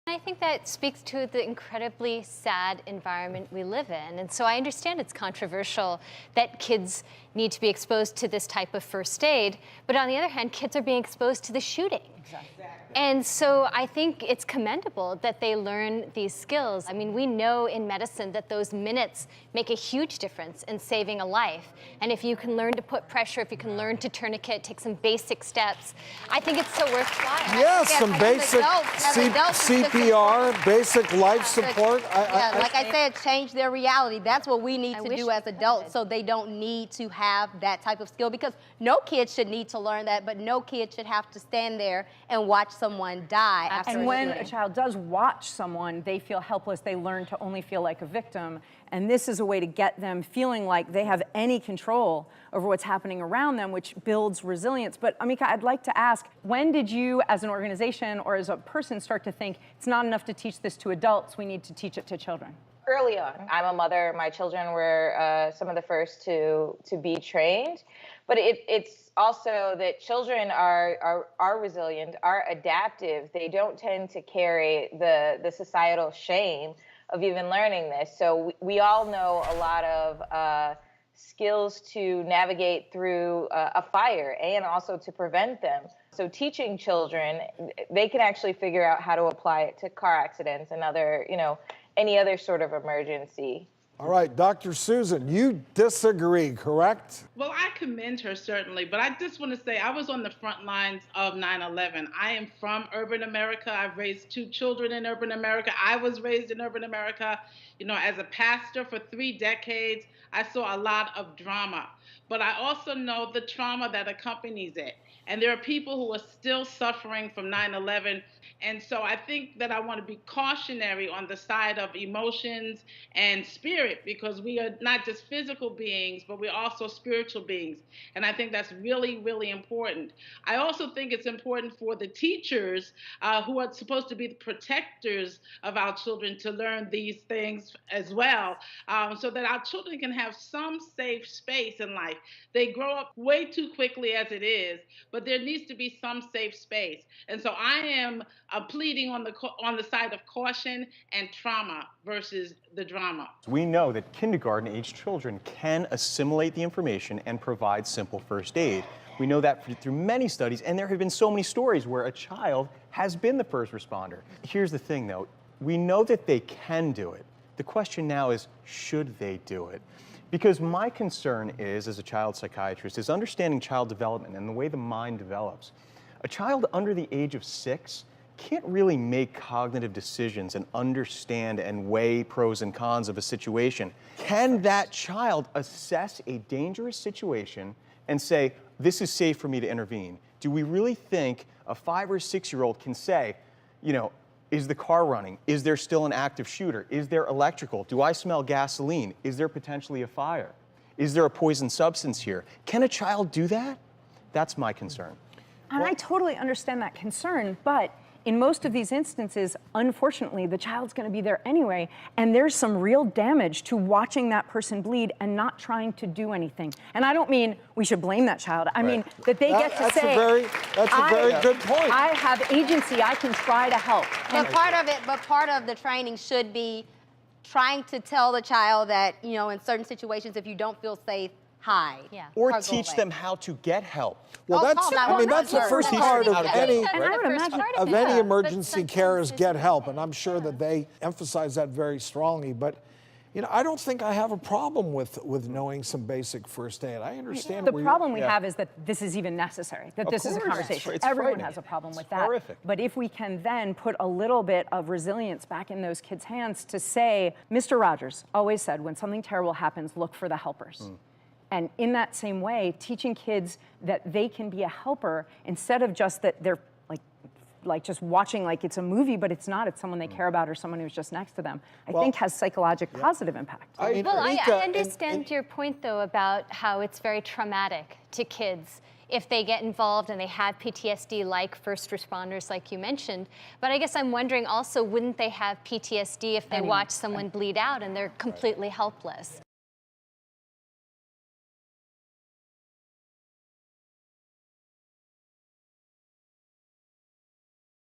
I think that speaks to the incredibly sad environment we live in. And so I understand it's controversial that kids need to be exposed to this type of first aid, but on the other hand, kids are being exposed to the shooting. Exactly. And so I think it's commendable that they learn these skills. I mean, we know in medicine that those minutes make a huge difference in saving a life. And if you can learn to put pressure, if you can learn to tourniquet, take some basic steps, I think it's so worthwhile. Yes, some basic CPR, basic life support. Like I said, change their reality. That's what we need to do as adults, so they don't need to have that type of skill, because no kid should need to learn that, but no kid should have to stand there and watch someone die after And when a child does watch someone, they feel helpless. They learn to only feel like a victim. And this is a way to get them feeling like they have any control over what's happening around them, which builds resilience. But Amika, I'd like to ask, when did you, as an organization or as a person, start to think it's not enough to teach this to adults, we need to teach it to children? Early on. I'm a mother. My children were some of the first to be trained. But it's also that children are resilient, are adaptive. They don't tend to carry the societal shame of even learning this. So we all know a lot of skills to navigate through a fire and also to prevent them. So teaching children, they can actually figure out how to apply it to car accidents and other, any other sort of emergency. All right, Dr. Susan, you disagree, correct? Well, I commend her, certainly, but I just want to say I was on the front lines of 9/11. I am from urban America. I've raised 2 children in urban America. I was raised in urban America. As a pastor for 3 decades, I saw a lot of drama, but I also know the trauma that accompanies it. And there are people who are still suffering from 9/11. And so I think that I want to be cautionary on the side of emotions and spirit, because we are not just physical beings, but we're also spiritual beings. And I think that's really, really important. I also think it's important for the teachers who are supposed to be the protectors of our children to learn these things as well, so that our children can have some safe space in life. They grow up way too quickly as it is, but there needs to be some safe space. And so I am pleading on the side of caution and trauma versus the drama. We know that kindergarten-age children can assimilate the information and provide simple first aid. We know that through many studies, and there have been so many stories where a child has been the first responder. Here's the thing, though. We know that they can do it. The question now is, should they do it? Because my concern is, as a child psychiatrist, is understanding child development and the way the mind develops. A child under the age of 6 can't really make cognitive decisions and understand and weigh pros and cons of a situation. Can that child assess a dangerous situation and say, this is safe for me to intervene? Do we really think a 5 or 6-year-old can say, is the car running? Is there still an active shooter? Is there electrical? Do I smell gasoline? Is there potentially a fire? Is there a poison substance here? Can a child do that? That's my concern. And I totally understand that concern, but in most of these instances, unfortunately, the child's going to be there anyway, and there's some real damage to watching that person bleed and not trying to do anything. And I don't mean we should blame that child. I mean that they get to say, that's a very good point. I have agency, I can try to help. But part of the training should be trying to tell the child that, in certain situations, if you don't feel safe, hide. Yeah. Or teach them how to get help. Well, that's the first part of any emergency care is get help, and I'm sure that they emphasize that very strongly. But I don't think I have a problem with knowing some basic first aid. I understand. The problem we have is that this is even necessary, that this is a conversation. Everyone has a problem with that. Horrific. But if we can then put a little bit of resilience back in those kids' hands to say, Mr. Rogers always said, when something terrible happens, look for the helpers. And in that same way, teaching kids that they can be a helper instead of just that they're like just watching like it's a movie, but it's not. It's someone they care about or someone who's just next to them. I think has psychological positive impact. I understand your point, though, about how it's very traumatic to kids if they get involved and they have PTSD like first responders, like you mentioned. But I guess I'm wondering also, wouldn't they have PTSD if they watch someone bleed out and they're completely helpless?